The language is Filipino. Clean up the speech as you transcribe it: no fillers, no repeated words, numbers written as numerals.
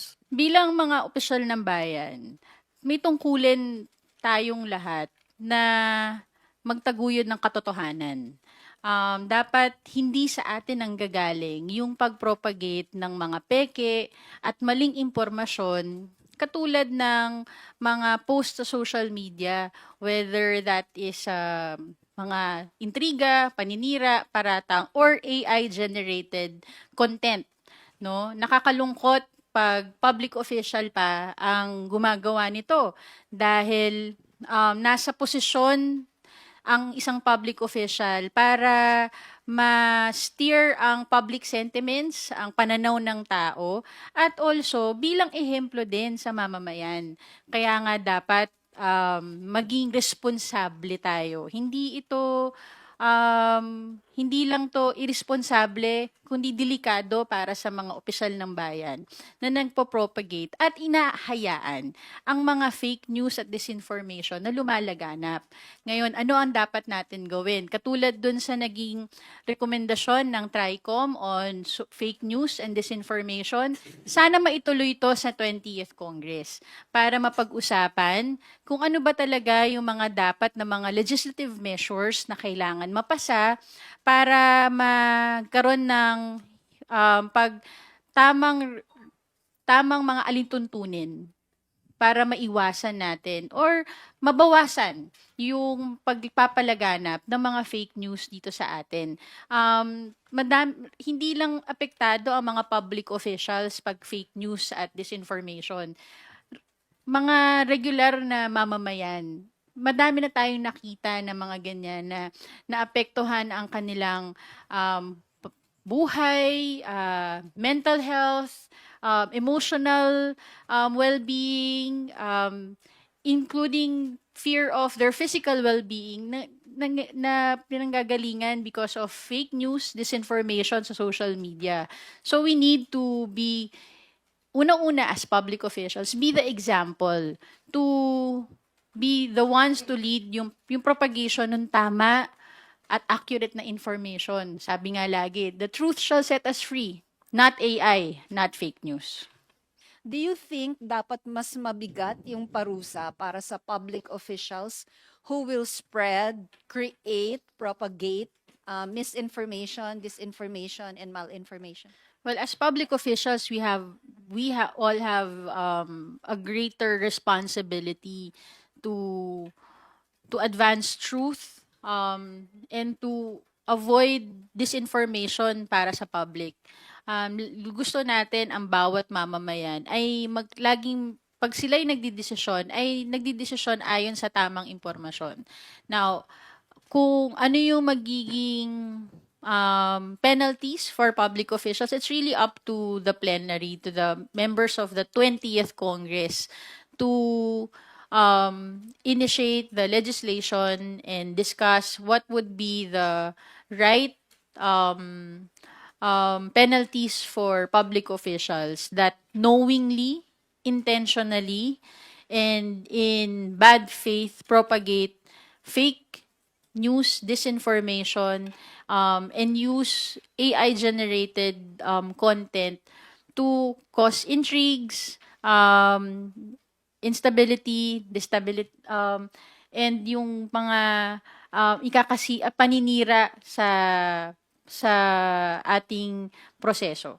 groups? Bilang mga opisyal ng bayan, may tungkulin tayong lahat na magtaguyod ng katotohanan. Dapat hindi sa atin ang gagaling yung pag-propagate ng mga peke at maling impormasyon katulad ng mga post sa social media, whether that is mga intriga, paninira, paratang, or AI-generated content. No? Nakakalungkot pag public official pa ang gumagawa nito dahil nasa posisyon ang isang public official para ma-steer ang public sentiments, ang pananaw ng tao, at also bilang ehemplo din sa mamamayan. Kaya nga dapat maging responsable tayo. Hindi lang to irresponsable, kundi delikado para sa mga opisyal ng bayan na nagpo-propagate at inahayaan ang mga fake news at disinformation na lumalaganap. Ngayon, ano ang dapat natin gawin? Katulad dun sa naging rekomendasyon ng TRICOM on fake news and disinformation, sana maituloy ito sa 20th Congress para mapag-usapan kung ano ba talaga yung mga dapat na mga legislative measures na kailangan mapasa para magkaroon ng pag tamang tamang mga alintuntunin para maiwasan natin or mabawasan yung pagpapalaganap ng mga fake news dito sa atin. Hindi lang apektado ang mga public officials pag fake news at disinformation. Mga regular na mamamayan, madami na tayong nakita na mga ganyan na naapektuhan ang kanilang buhay, mental health, emotional well-being, including fear of their physical well-being na pinanggagalingan because of fake news, disinformation sa social media. So we need to be unang-una as public officials, be the example to be the ones to lead yung propagation ng tama at accurate na information. Sabi nga lagi, the truth shall set us free, not AI, not fake news. Do you think dapat mas mabigat yung parusa para sa public officials who will spread, create, propagate misinformation, disinformation, and malinformation? Well, as public officials, all have a greater responsibility to advance truth and to avoid disinformation para sa public. Gusto natin ang bawat mamamayan ay laging pag sila'y nagdidesisyon ayon sa tamang impormasyon. Now, kung ano yung magiging penalties for public officials, it's really up to the plenary, to the members of the 20th Congress to initiate the legislation and discuss what would be the right penalties for public officials that knowingly, intentionally, and in bad faith propagate fake news, disinformation, and use AI-generated content to cause intrigues, instability, destability, and yung mga paninira sa ating proseso.